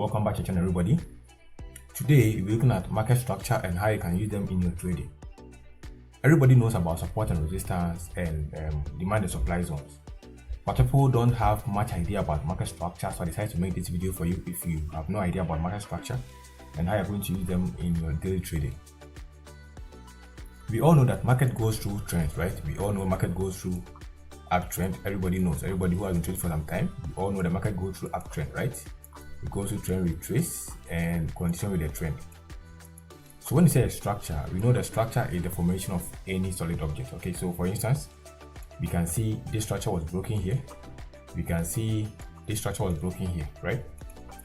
Welcome back to the channel, everybody. Today we're looking at market structure and how you can use them in your trading. Everybody knows about support and resistance and demand and supply zones, but people don't have much idea about market structure, so I decided to make this video for you if you have no idea about market structure and how you're going to use them in your daily trading. We all know that market goes through trends, right? We all know market goes through uptrend. Everybody knows, everybody who has been trading for some time, we all know the market goes through uptrend, right? It goes through trend retrace and continue with the trend. So when you say a structure, we know the structure is the formation of any solid object. Okay, so for instance, we can see this structure was broken here. We can see this structure was broken here, right?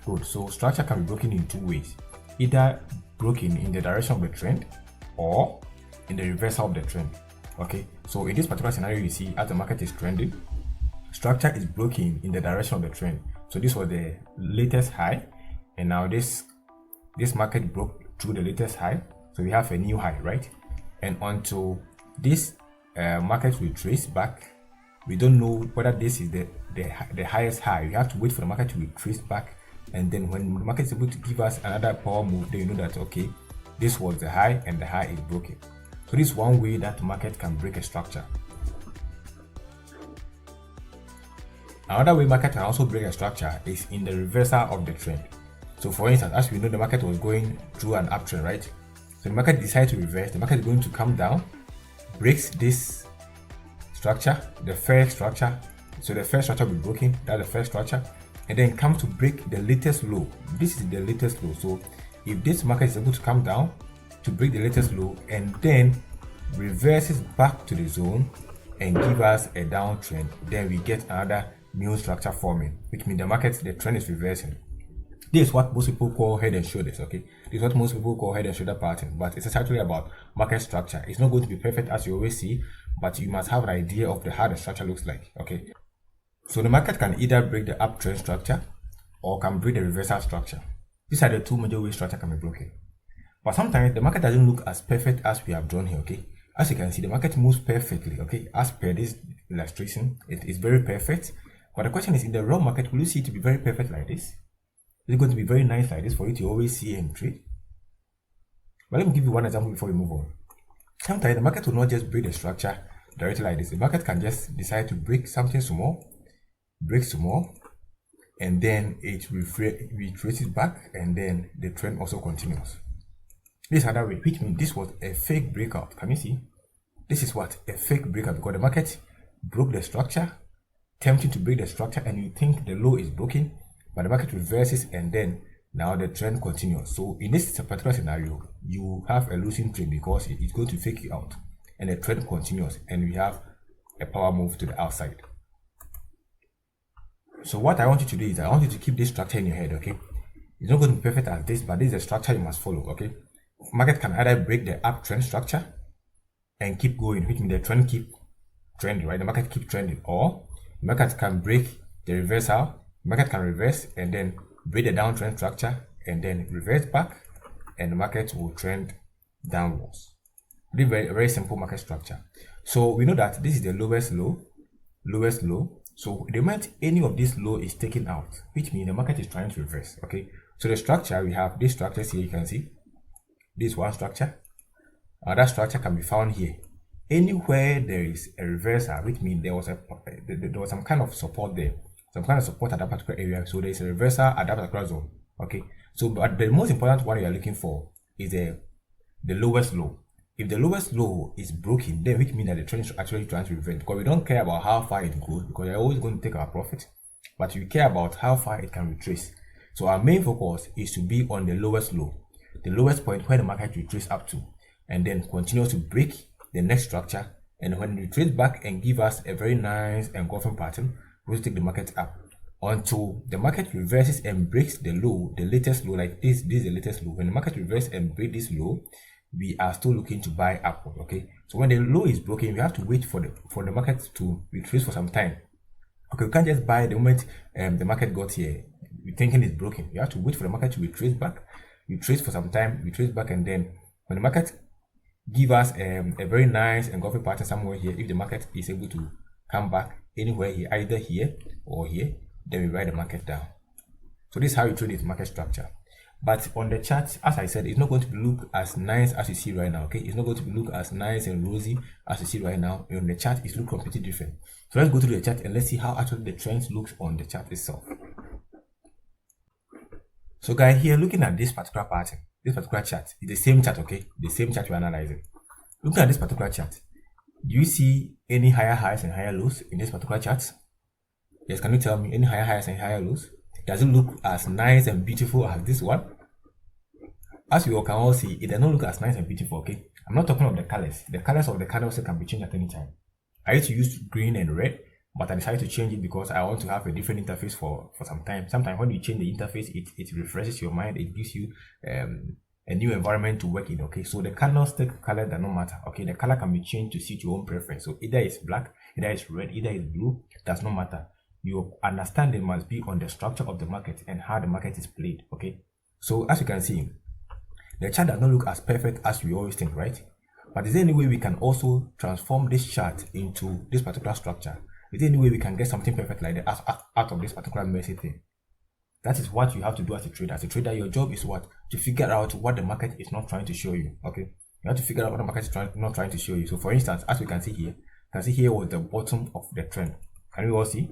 Good. So structure can be broken in two ways, either broken in the direction of the trend or in the reversal of the trend. Okay, so in this particular scenario, you see as the market is trending, structure is broken in the direction of the trend. So this was the latest high, and now this market broke through the latest high, so we have a new high, right? And until this market will trace back, we don't know whether this is the highest high. We have to wait for the market to retrace back, and then when the market is able to give us another power move, then you know that okay, this was the high and the high is broken. So this is one way that the market can break a structure. Another way market can also break a structure is in the reversal of the trend. So for instance, as we know, the market was going through an uptrend, right? So the market decides to reverse. The market is going to come down, breaks this structure, the first structure. So the first structure will be broken, that's the first structure, and then comes to break the latest low. This is the latest low. So if this market is able to come down to break the latest low and then reverses back to the zone and give us a downtrend, then we get another new structure forming, which means the trend is reversing. This is what most people call head and shoulders. Okay, this is what most people call head and shoulder pattern, but it's actually about market structure. It's not going to be perfect as you always see, but you must have an idea of how the structure looks like. Okay, so the market can either break the uptrend structure or can break the reversal structure. These are the two major ways structure can be broken. But sometimes the market doesn't look as perfect as we have drawn here. Okay, as you can see, the market moves perfectly. Okay, as per this illustration, it is very perfect. But the question is, in the raw market, will you see it to be very perfect like this? Is it going to be very nice like this for you to always see and trade? But let me give you one example before we move on. Sometimes the market will not just break the structure directly like this. The market can just decide to break something small, break some more, and then it retraces back, and then the trend also continues. This other way, which means this was a fake breakout. Can you see? This is what? A fake breakout, because the market broke the structure, tempting to break the structure, and you think the low is broken, but the market reverses and then now the trend continues. So in this particular scenario, you have a losing trade because it's going to fake you out and the trend continues, and we have a power move to the outside. So what I want you to do is I want you to keep this structure in your head. Okay, it's not going to be perfect as this, but this is a structure you must follow. Okay, market can either break the uptrend structure and keep going, which means the trend keep trending, right? The market keep trending, or the market can break the reversal. Market can reverse and then break the downtrend structure and then reverse back, and the market will trend downwards. This is a very simple market structure. So we know that this is the lowest low. So the moment any of this low is taken out, which means the market is trying to reverse. Okay, so the structure, we have these structures here. You can see this one structure. Another structure can be found here. Anywhere there is a reversal, which means there was some kind of support there, some kind of support at that particular area. So there is a reversal at that particular zone. Okay, so but the most important one you are looking for is the lowest low. If the lowest low is broken, then which means that the trend is actually trying to reverse, because we don't care about how far it goes, because we're always going to take our profit, but we care about how far it can retrace. So our main focus is to be on the lowest low, the lowest point where the market retraces up to, and then continues to break the next structure, and when it retraces back and give us a very nice engulfing pattern, we'll take the market up until the market reverses and breaks the low, the latest low. Like this is the latest low. When the market reverses and breaks this low, we are still looking to buy upward. Okay, so when the low is broken, we have to wait for the market to retrace for some time. Okay, we can't just buy the moment the market got here, we're thinking it's broken. You have to wait for the market to retrace back, retrace for some time, retrace back, and then when the market give us a very nice engulfing pattern somewhere here, if the market is able to come back anywhere here, either here or here, then we write the market down. So this is how you trade its market structure. But on the chart, as I said, it's not going to look as nice as you see right now. Okay, it's not going to look as nice and rosy as you see right now. On the chart, it looks completely different. So let's go to the chart and let's see how actually the trend looks on the chart itself. So guys, here looking at this particular pattern, this particular chart, it's the same chart, okay? The same chart we're analyzing. Looking at this particular chart, do you see any higher highs and higher lows in this particular chart? Yes, can you tell me any higher highs and higher lows? Does it look as nice and beautiful as this one? As we all can all see, it does not look as nice and beautiful, okay? I'm not talking of the colors. The colors of the candles can be changed at any time. I used to use green and red, but I decided to change it because I want to have a different interface for some time. Sometimes when you change the interface, it refreshes your mind. It gives you a new environment to work in, okay? So the candlestick color does not matter, okay? The color can be changed to suit your own preference. So either it's black, either it's red, either it's blue, does not matter. Your understanding must be on the structure of the market and how the market is played, okay? So as you can see, the chart does not look as perfect as we always think, right? But is there any way we can also transform this chart into this particular structure? Is there any way we can get something perfect like that out of this particular messy thing? That is what you have to do as a trader. As a trader, your job is what? To figure out what the market is not trying to show you, okay? You have to figure out what the market is not trying to show you. So for instance, as we can see here, was the bottom of the trend. Can you all see?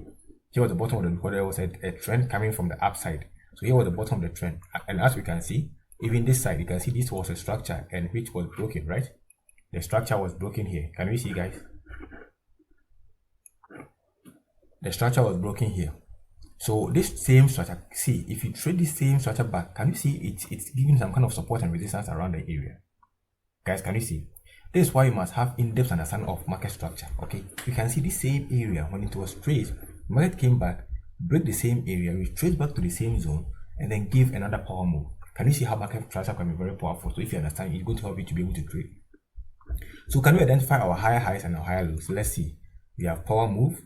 Here was the bottom of the, where there was a trend coming from the upside. So here was the bottom of the trend. And as we can see, even this side, you can see this was a structure and which was broken, right? The structure was broken here. Can we see, guys? The structure was broken here. So this same structure, see, if you trade this same structure back, can you see it's giving some kind of support and resistance around the area? Guys, can you see? This is why you must have in-depth understanding of market structure, okay? You can see the same area when it was traced. The market came back, break the same area, retrace back to the same zone, and then give another power move. Can you see how market structure can be very powerful? So if you understand, it's going to help you to be able to trade. So can we identify our higher highs and our higher lows? Let's see. We have power move,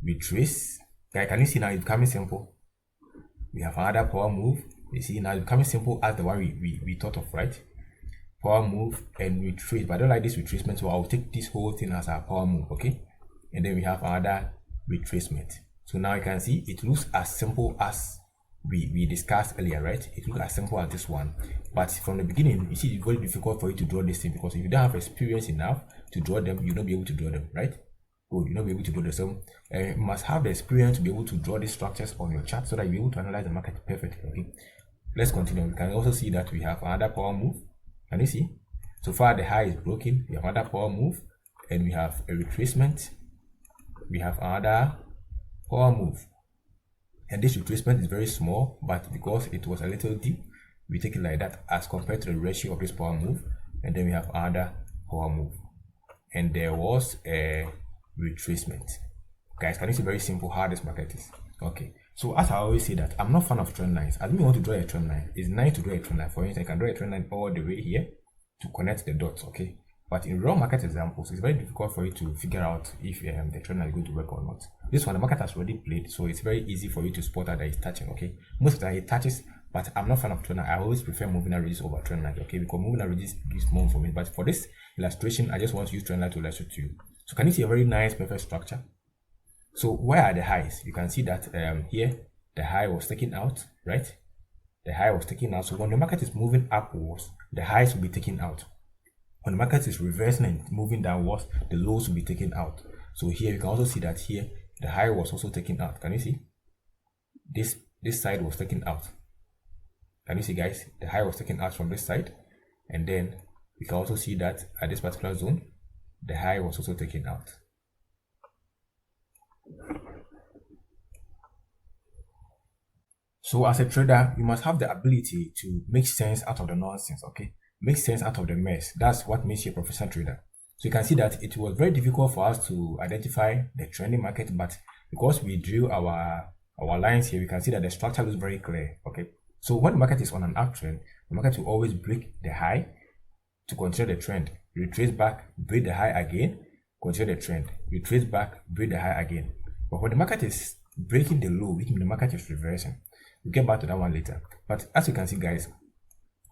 retrace. Guys, can you see now it's becoming simple? We have another power move. You see now it's becoming simple as the one we thought of, right? Power move and retrace. But I don't like this retracement, so I'll take this whole thing as our power move, okay? And then we have another retracement. So now you can see it looks as simple as we discussed earlier, right? It looks as simple as this one. But from the beginning, you see it's very difficult for you to draw this thing because if you don't have experience enough to draw them, you'll not be able to draw them, right? Good, you'll not be able to draw them. So you must have the experience to be able to draw these structures on your chart so that you'll be able to analyze the market perfectly, okay? Let's continue. We can also see that we have another power move. Can you see? So far the high is broken. We have another power move and we have a retracement. We have another power move. And this retracement is very small, but because it was a little deep, we take it like that as compared to the ratio of this power move. And then we have another power move. And there was a retracement. Guys, can you see very simple how this market is? Okay. So as I always say that I'm not fan of trend lines. I don't want to draw a trend line. It's nice to draw a trend line. For instance, I can draw a trend line all the way here to connect the dots, okay? But in raw market examples, it's very difficult for you to figure out if the trend line is going to work or not. This one, the market has already played, so it's very easy for you to spot that it's touching, okay? Most of the time it touches, but I'm not fan of trend line. I always prefer moving averages over trend line, okay? Because moving averages gives more information. But for this illustration, I just want to use trend line to illustrate to you. So can you see a very nice, perfect structure? So where are the highs? You can see that here, the high was taken out, right? The high was taken out. So when the market is moving upwards, the highs will be taken out. When the market is reversing and moving downwards, the lows will be taken out. So here you can also see that here, the high was also taken out. Can you see? This side was taken out. Can you see, guys? The high was taken out from this side. And then you can also see that at this particular zone, the high was also taken out. So as a trader, you must have the ability to make sense out of the nonsense, okay? Make sense out of the mess. That's what makes you a professional trader. So you can see that it was very difficult for us to identify the trending market, but because we drew our lines here, we can see that the structure looks very clear, okay? So when the market is on an uptrend, the market will always break the high to continue the trend. Retrace back, break the high again, continue the trend. Retrace back, break the high again. But when the market is breaking the low, which means the market is reversing. We'll get back to that one later. But as you can see, guys,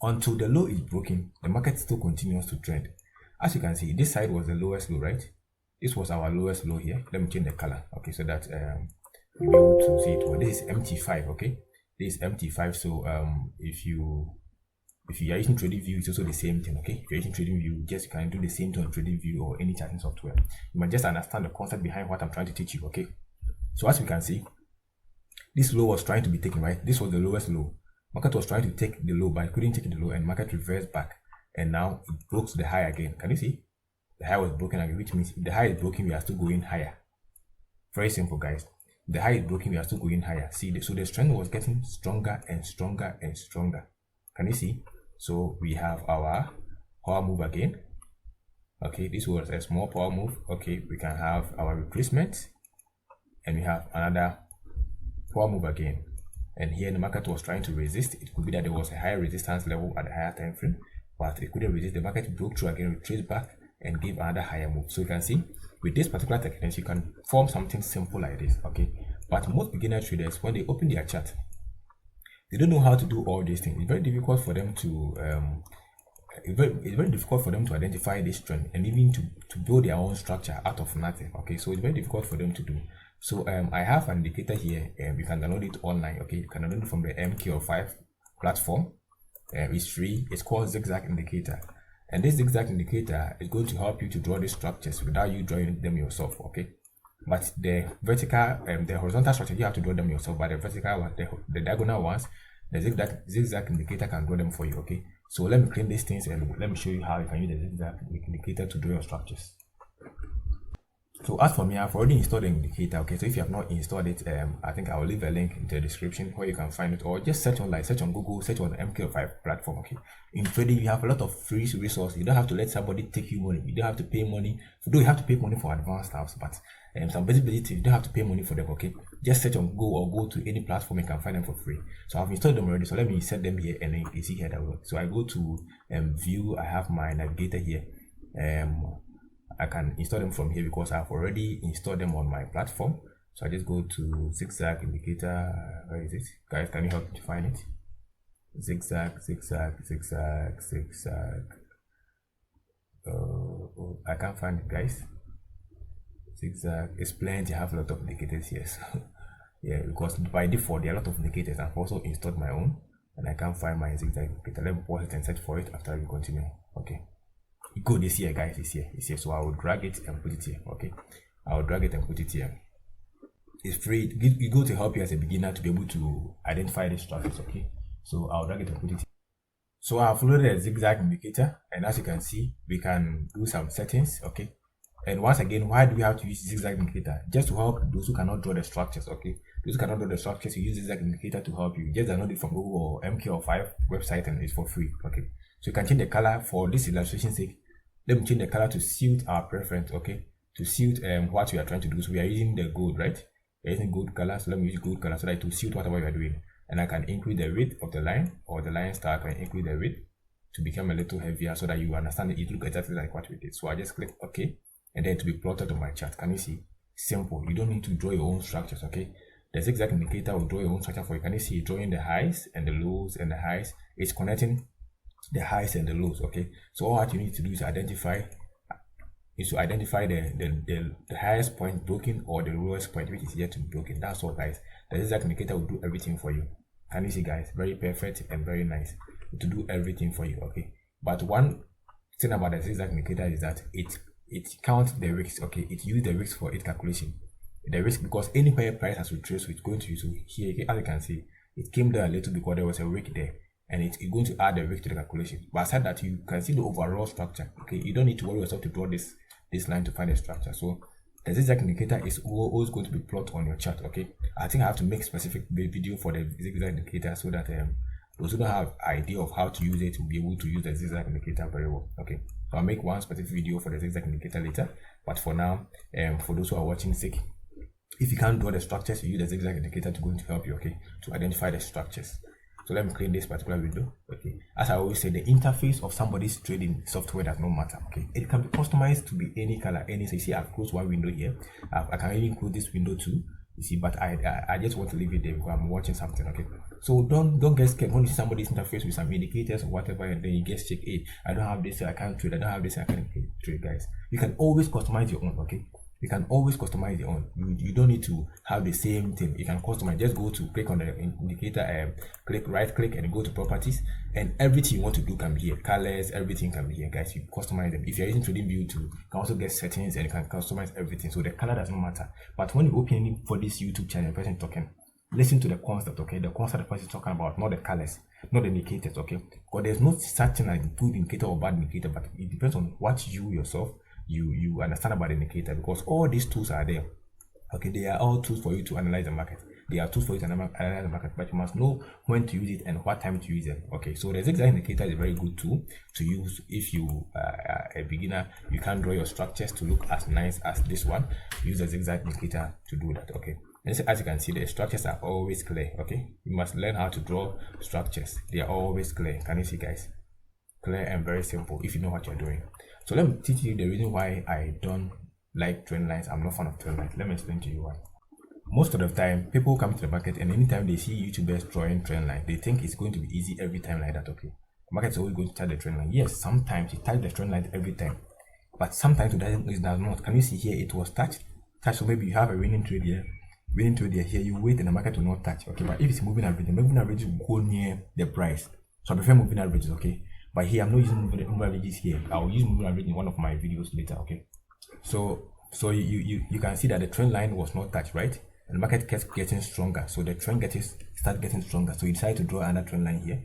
until the low is broken, the market still continues to trend. As you can see, this side was the lowest low, right? This was our lowest low here. Let me change the color, okay, so that you'll be able to see it well. This is MT5, okay? This is MT5. So if you are using TradingView, it's also the same thing, okay? If you're using TradingView, just you can do the same thing on TradingView or any charting software. You might just understand the concept behind what I'm trying to teach you, okay? So as we can see, this low was trying to be taken, right? This was the lowest low. Market was trying to take the low, but it couldn't take the low, and market reversed back, and now it broke the high again. Can you see? The high was broken again, which means if the high is broken, we are still going higher. Very simple, guys. If the high is broken, we are still going higher. See, so the trend was getting stronger and stronger and stronger. Can you see? So we have our power move again. Okay, this was a small power move. Okay, we can have our retracement, and we have another power move again. And here the market was trying to resist. It could be that there was a higher resistance level at the higher time frame, but it couldn't resist. The market broke through again, retraced back, and gave another higher move. So you can see with this particular technique, you can form something simple like this. Okay, but most beginner traders, when they open their chart, they don't know how to do all these things. It's very difficult for them to it's very difficult for them to identify this trend and even to build their own structure out of nothing. Okay, so it's very difficult for them to do. So I have an indicator here, and you can download it online. Okay, you can download it from the MKO5 platform. It's free. It's called zigzag indicator, and this zigzag indicator is going to help you to draw these structures without you drawing them yourself. Okay, but the vertical, the horizontal structure, you have to draw them yourself. But the vertical one, the diagonal ones, the zigzag indicator can draw them for you. Okay, so let me clean these things and let me show you how you can use the zigzag indicator to draw your structures. So as for me, I've already installed the indicator. Okay, so if you have not installed it, I think I will leave a link in the description where you can find it, or just search online, search on Google, search on the MKO5 platform. Okay, in trading, you have a lot of free resources. You don't have to let somebody take you money. You don't have to pay money. Though you have to pay money for advanced stuff, but some visibility, you don't have to pay money for them. Okay, just search on Google or go to any platform, you can find them for free. So I've installed them already. So let me set them here, and then you can see here that work. So I go to view. I have my navigator here. I can install them from here because I've already installed them on my platform. So I just go to zigzag indicator. Where is it, guys? Can you help me to find it? Zigzag. I can't find it, guys. Zigzag is plenty. I have a lot of indicators here. So yeah, because by default there are a lot of indicators. I've also installed my own, and I can't find my zigzag indicator. Let me pause it and search for it after we continue. Okay. Good, it's here, guys. It's here. So I will drag it and put it here. Okay, I will drag it and put it here. It's free. It's going to help you as a beginner to be able to identify the structures. Okay, so I'll drag it and put it here. So I've loaded a zigzag indicator, and as you can see, we can do some settings. Okay, and once again, why do we have to use zigzag indicator? Just to help those who cannot draw the structures. Okay, those who cannot draw the structures, you use zigzag indicator to help you. Just download it from Google or MKO5 website, and it's for free. Okay, so you can change the color for this illustration sake. Let me change the color to suit our preference. Okay, to suit what we are trying to do. So we are using the gold, right? We're using gold color, so let me use gold color so that it will suit whatever we are doing. And I can increase the width of the line, or the line star can increase the width to become a little heavier so that you understand it look exactly like what we did. So I just click OK, and then to be plotted on my chart. Can you see? Simple. You don't need to draw your own structures. Okay, the zigzag indicator will draw your own structure for you. Can you see? Drawing the highs and the lows and the highs. It's connecting the highs and the lows. Okay, so all what you need to do is identify the highest point broken or the lowest point which is yet to be broken. That's all, guys. The zigzag indicator will do everything for you. Can you see, guys? Very perfect and very nice to do everything for you. Okay, but one thing about the zigzag indicator is that it counts the risks. Okay, it uses the risk for its calculation. The risk, because anywhere price has retraced, so it's going to use. So here, as you can see, it came down a little because there was a wick there, and it's going to add the risk to the calculation. But aside that, you can see the overall structure. Okay, you don't need to worry yourself to draw this line to find the structure. So the zigzag indicator is always going to be plotted on your chart. Okay, I think I have to make specific video for the zigzag indicator so that those who don't have idea of how to use it will be able to use the zigzag indicator very well. Okay, so I'll make one specific video for the zigzag indicator later, but for now, for those who are watching sick, if you can't draw the structures, you use the zigzag indicator to going to help you, okay, to identify the structures. So let me clean this particular window. Okay, as I always say, the interface of somebody's trading software does not matter. Okay, it can be customized to be any color, any. So you see, I've closed one window here. I can even close this window too. You see, but I just want to leave it there because I'm watching something. Okay, so don't get scared when you see somebody's interface with some indicators or whatever, and then you get check. Hey, I don't have this, so I can't trade. I don't have this, so I can't trade, guys. You can always customize your own. Okay, You can always customize your own. You don't need to have the same thing. You can customize. Just go to click on the indicator, click right click and go to properties, and everything you want to do can be here. Colors, everything can be here, guys. You customize them. If you're using TradingView too, you can also get settings and you can customize everything. So the color does not matter. But when you open any for this YouTube channel, person talking, listen to the concept, okay? The concept the person is talking about, not the colors, not the indicators, okay? Because there's no such thing like good indicator or bad indicator, but it depends on what you yourself you understand about the indicator, because all these tools are there. Okay, they are all tools for you to analyze the market. They are tools for you to analyze the market, but you must know when to use it and what time to use it. Okay, so the zigzag indicator is a very good tool to use if you are a beginner. You can't draw your structures to look as nice as this one. Use the zigzag indicator to do that. Okay, and as you can see, the structures are always clear. Okay, you must learn how to draw structures. They are always clear. Can you see, guys? Clear and very simple if you know what you're doing. So let me teach you the reason why I don't like trend lines. I'm not fan of trend lines. Let me explain to you why. Most of the time, people come to the market and anytime they see YouTubers drawing trend line, they think it's going to be easy every time like that. Okay, the market is always going to touch the trend line. Yes, sometimes it touches the trend line every time, but sometimes it does not. Can you see here? It was touched. So maybe you have a winning trade here, here. You wait and the market will not touch. Okay, but if it's moving average, the moving average will go near the price. So I prefer moving averages. Okay. But here I'm not using moving averages here. I'll use moving average in one of my videos later. Okay, so you can see that the trend line was not touched, right? And the market kept getting stronger, so the trend start getting stronger. So you decide to draw another trend line here.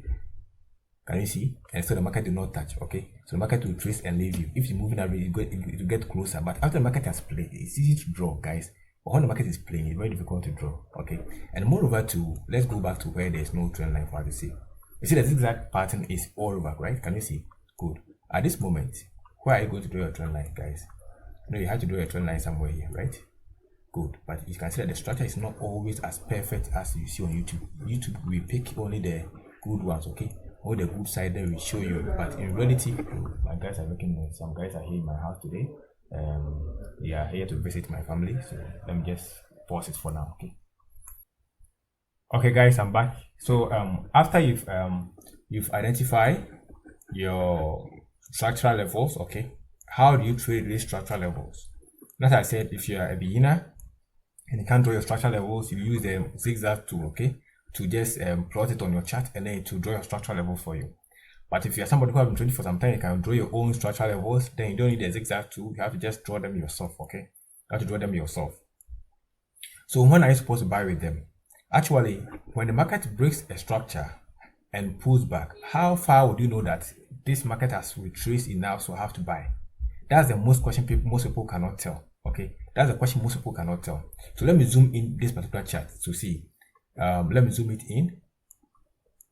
Can you see? And so the market did not touch. Okay, so the market will trace and leave you. If you move in average, it will get closer. But after the market has played, it's easy to draw, guys. But when the market is playing, it's very difficult to draw. Okay, and moreover, let's go back to where there's no trend line for us to see. You see the zigzag pattern is all over, right? Can you see? Good. At this moment, where are you going to draw your trend line, guys? No, you have to draw your trend line somewhere here, right? Good. But you can see that the structure is not always as perfect as you see on YouTube. YouTube, we pick only the good ones, okay? All the good side there we show you. But in reality, my guys are making noise. Some guys are here in my house today. They are here to visit my family. So let me just pause it for now, okay? Okay guys, I'm back. So after you've identified your structural levels, okay, how do you trade these structural levels? As I said, if you're a beginner and you can't draw your structural levels, you use the zigzag tool, okay, to just plot it on your chart and then to draw your structural levels for you. But if you're somebody who has been trading for some time, you can draw your own structural levels. Then you don't need the zigzag tool. You have to just draw them yourself, okay? You have to draw them yourself. So when are you supposed to buy with them? Actually, when the market breaks a structure and pulls back, how far would you know that this market has retraced enough so I have to buy? That's the most people cannot tell. Okay, that's the question most people cannot tell. So let me zoom in this particular chart to see. Let me zoom it in.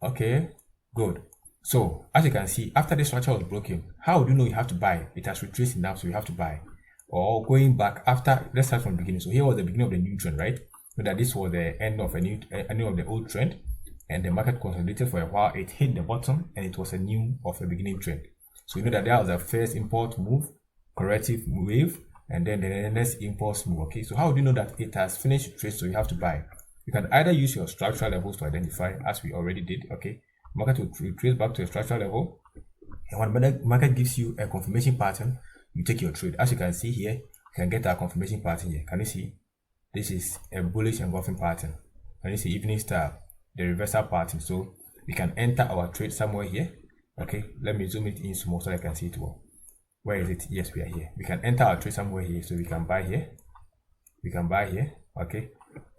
Okay, good. So as you can see, after the structure was broken, how would you know you have to buy? It has retraced enough, so you have to buy. Or going back after, let's start from the beginning. So here was the beginning of the new trend, right? So that this was the end of the old trend, and the market consolidated for a while. It hit the bottom, and it was a beginning trend. So you know that was the first impulse move, corrective wave, and then the next impulse move. Okay, so how do you know that it has finished trade? So you have to buy. You can either use your structural levels to identify, as we already did. Okay, market will trace back to a structural level, and when the market gives you a confirmation pattern, you take your trade. As you can see here, you can get a confirmation pattern here. Can you see? This is a bullish engulfing pattern. Can you see evening star, the reversal pattern? So we can enter our trade somewhere here. Okay, let me zoom it in small so I can see it well. Where is it? Yes, we are here. We can enter our trade somewhere here, so we can buy here. We can buy here. Okay,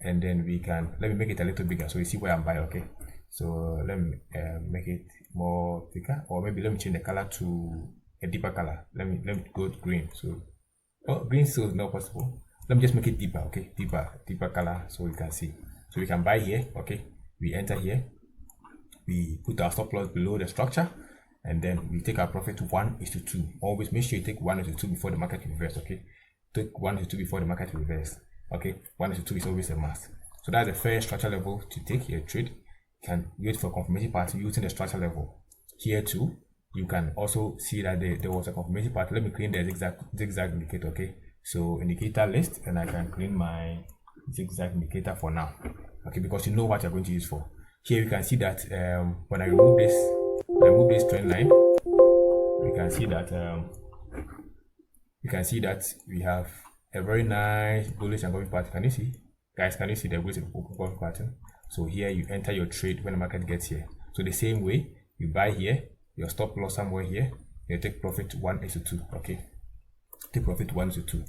and then we can, let me make it a little bigger so you see where I'm buying. Okay, so let me make it more thicker, or maybe let me change the color to a deeper color. Let me go to green. So green still is not possible. Let me just make it deeper. Okay, deeper color so you can see. So we can buy here. Okay, we enter here, we put our stop loss below the structure, and then we take our profit to 1:2. Always make sure you take 1:2 before the market reverse. Okay, take 1:2 before the market reverse. Okay, 1:2 is always a must. So that's the first structure level to take your trade. You can wait for confirmation pattern using the structure level. Here too, you can also see that there was a confirmation pattern. Let me clean the zigzag indicator. Okay, so indicator list, and I can clean my zigzag indicator for now. Okay, because you know what you're going to use for. Here you can see that when I remove this trend line, you can see that we have a very nice bullish engulfing pattern. Can you see, guys? Can you see the bullish engulfing pattern? So here you enter your trade when the market gets here. So the same way, you buy here, your stop loss somewhere here, you take profit 1:2. Okay, take profit 1:2.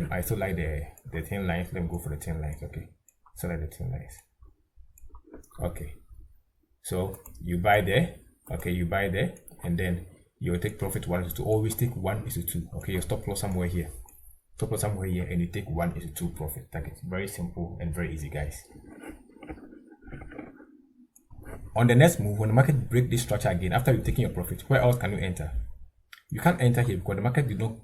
I still like the thin lines. Let me go for the thin lines. Okay, so like the thin lines. Okay, so you buy there. Okay, you buy there, and then you take profit 1:2. Always take 1:2. Okay, your stop loss somewhere here. Stop loss somewhere here, and you take 1:2 profit target. Very simple and very easy, guys. On the next move, when the market break this structure again, after you've taken your profit, where else can you enter? You can't enter here because the market did not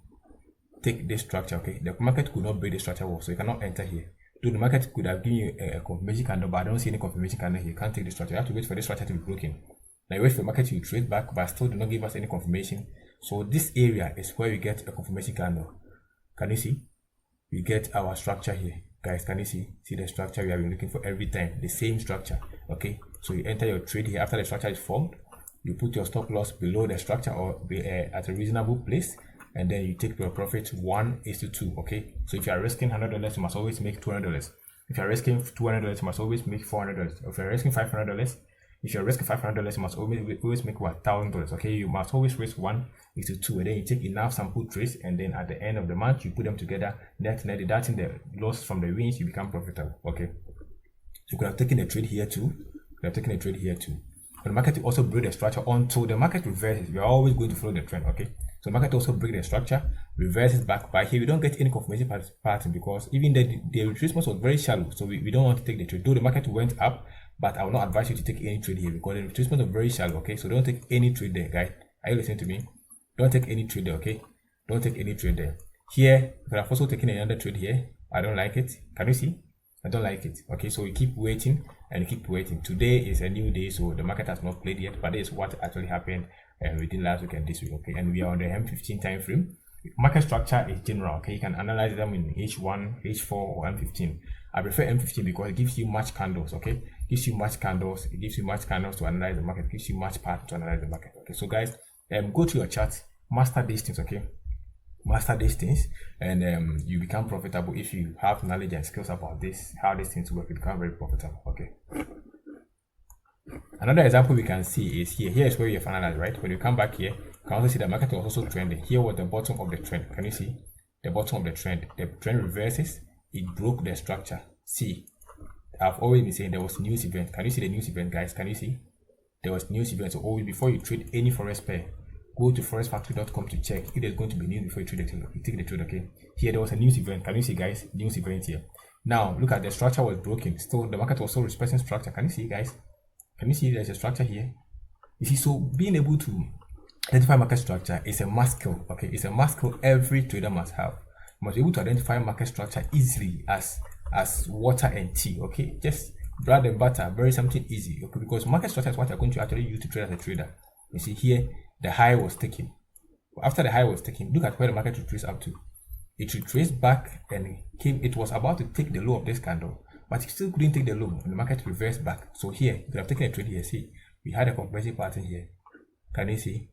take this structure. Okay, the market could not break the structure wall, so you cannot enter here. Though the market could have given you a confirmation candle, but I don't see any confirmation candle here. You can't take the structure. You have to wait for the structure to be broken. Now you wait for the market to trade back, but still do not give us any confirmation. So this area is where we get a confirmation candle. Can you see? We get our structure here, guys. Can you see the structure we have been looking for every time? The same structure. Okay, so you enter your trade here. After the structure is formed, you put your stop loss below the structure or at a reasonable place, and then you take your profit 1:2. Okay, so if you are risking $100, you must always make $200. If you are risking $200, you must always make $400. If you are risking $500, if you're risking $500, you must always make $1,000. Okay, you must always risk 1:2, and then you take enough sample trades, and then at the end of the month you put them together, deducting the loss from the wins, you become profitable. Okay, you could have taken a trade here too. When the market will also break the structure until the market reverses. We are always going to follow the trend. Okay, so the market also break the structure, reverses back. But here we don't get any confirmation pattern because even the retracement was very shallow, so we don't want to take the trade. Though the market went up, but I will not advise you to take any trade here because the retracement is very shallow. Okay, so don't take any trade there, guys. Are you listening to me? Don't take any trade there. Okay, don't take any trade there. Here, you have also taken another trade here. I don't like it. Can you see? I don't like it. Okay, so we keep waiting and keep waiting. Today is a new day, so the market has not played yet, but this is what actually happened within last week and this week. Okay, and we are on the M15 time frame. Market structure is general. Okay, you can analyze them in H1, H4, or M15. I prefer M15 because it gives you much candles. Okay, it gives you much candles to analyze the market. It gives you much path to analyze the market. Okay, so guys, go to your chart, master these things. Okay, master these things, and you become profitable. If you have knowledge and skills about this, how these things work, you become very profitable. Okay, another example we can see is here. Here is where you have analyzed, right? When you come back here, you can also see the market was also trending. Here was the bottom of the trend. Can you see the bottom of the trend? The trend reverses, it broke the structure. See, I've always been saying there was news event. Can you see the news event, guys? Can you see there was news event? So always before you trade any forex pair, go to forexfactory.com to check if there's going to be news before you trade the trade. You take the trade. Okay, here there was a news event. Can you see, guys? News event here. Now look at the structure was broken. Still the market was still respecting structure. Can you see, guys? Can you see there's a structure here? You see, so being able to identify market structure is a must skill. Okay, it's a must skill every trader must have. You must be able to identify market structure easily as water and tea. Okay, just bread and butter, very something easy. Okay, because market structure is what you're going to actually use to trade as a trader. You see here, the high was taken. After the high was taken, look at where the market retraced up to. It retraced back and came. It was about to take the low of this candle, but it still couldn't take the low, and the market reversed back. So here, you could have taken a trade here. See, we had a confirmation pattern here. Can you see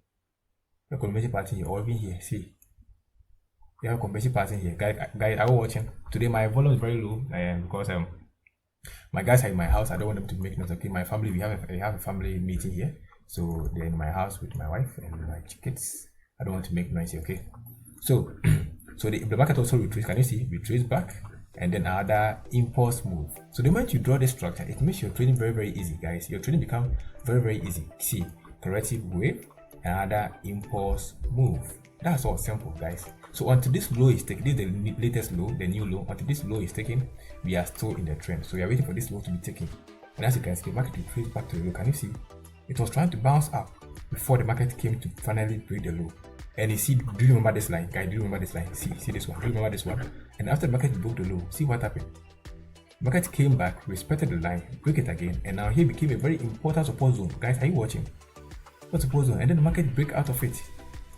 the confirmation pattern here, or even here? See, we have a confirmation pattern here. Guys, are you watching? Today my volume is very low because my guys are in my house. I don't want them to make noise. Okay, my family, we have a family meeting here. So they're in my house with my wife and my kids. I don't want to make noise. Okay, so the market also retraced. Can you see? Retraced back and then another impulse move. So the moment you draw this structure, it makes your trading very, very easy, guys. Your trading become very, very easy. See, corrective wave, another impulse move. That's all simple, guys. So until this low is taken, this is the latest low, the new low. Until this low is taken, we are still in the trend. So we are waiting for this low to be taken. And as you can see, the market retraced back to the low. Can you see? It was trying to bounce up before the market came to finally break the low. And you see, do you remember this line? Guys, do you remember this line? See this one. Do you remember this one? And after the market broke the low, see what happened? The market came back, respected the line, broke it again, and now here became a very important support zone. Guys, are you watching? What support zone? And then the market break out of it.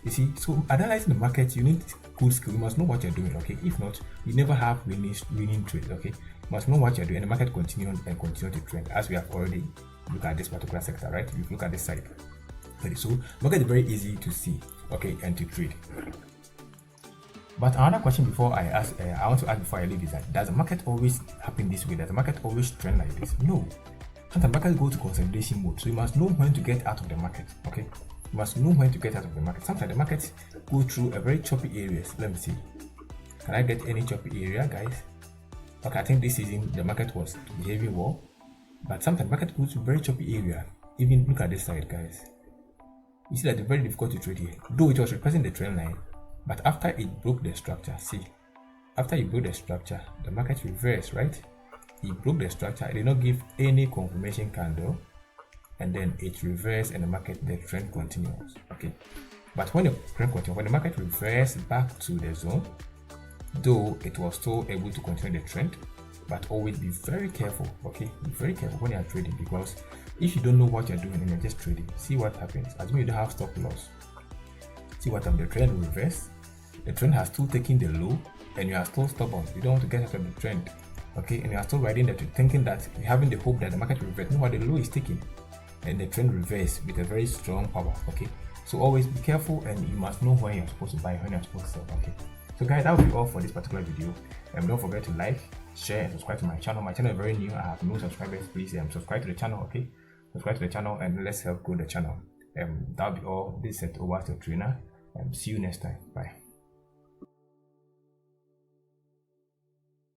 You see, so analyzing the market, you need good skill. You must know what you're doing, okay? If not, you never have winning trade, okay? You must know what you're doing, and the market continue to trend, as we have already looked at this particular sector, right? You look at this side. Okay, so market is very easy to see, okay, and to trade. But another question before I ask, I want to ask before I leave is that, does the market always happen this way? Does the market always trend like this? No. Sometimes markets go to consolidation mode, so you must know when to get out of the market. Okay, you must know when to get out of the market. Sometimes the markets go through a very choppy areas. Let me see. Can I get any choppy area, guys? Okay, I think this season the market was behaving well, but sometimes market goes to very choppy area. Even look at this side, guys. You see that it's very difficult to trade here. Though it was repressing the trend line, but after it broke the structure, see, after it broke the structure, the market reversed, right? It broke the structure, it did not give any confirmation candle, and then it reversed, and the trend continues. Okay, but when the trend continues, when the market reversed back to the zone, though it was still able to continue the trend, but always be very careful. Okay, be very careful when you are trading, because if you don't know what you're doing and you're just trading, see what happens. Assume you don't have stop loss. See what happens. The trend reversed. The trend has still taken the low, and you are still stubborn. You don't want to get out of the trend. Okay, and you are still riding that, thinking that you're having the hope that the market will reverse. No, the low is taken, and the trend reverse with a very strong power. Okay, so always be careful, and you must know when you're supposed to buy, when you're supposed to sell. Okay, so guys, that will be all for this particular video. Don't forget to like, share, and subscribe to my channel. My channel is very new. I have no subscribers. Please subscribe to the channel. Okay, subscribe to the channel, and let's help grow the channel. That'll be all. This is over to Trainer. See you next time. Bye.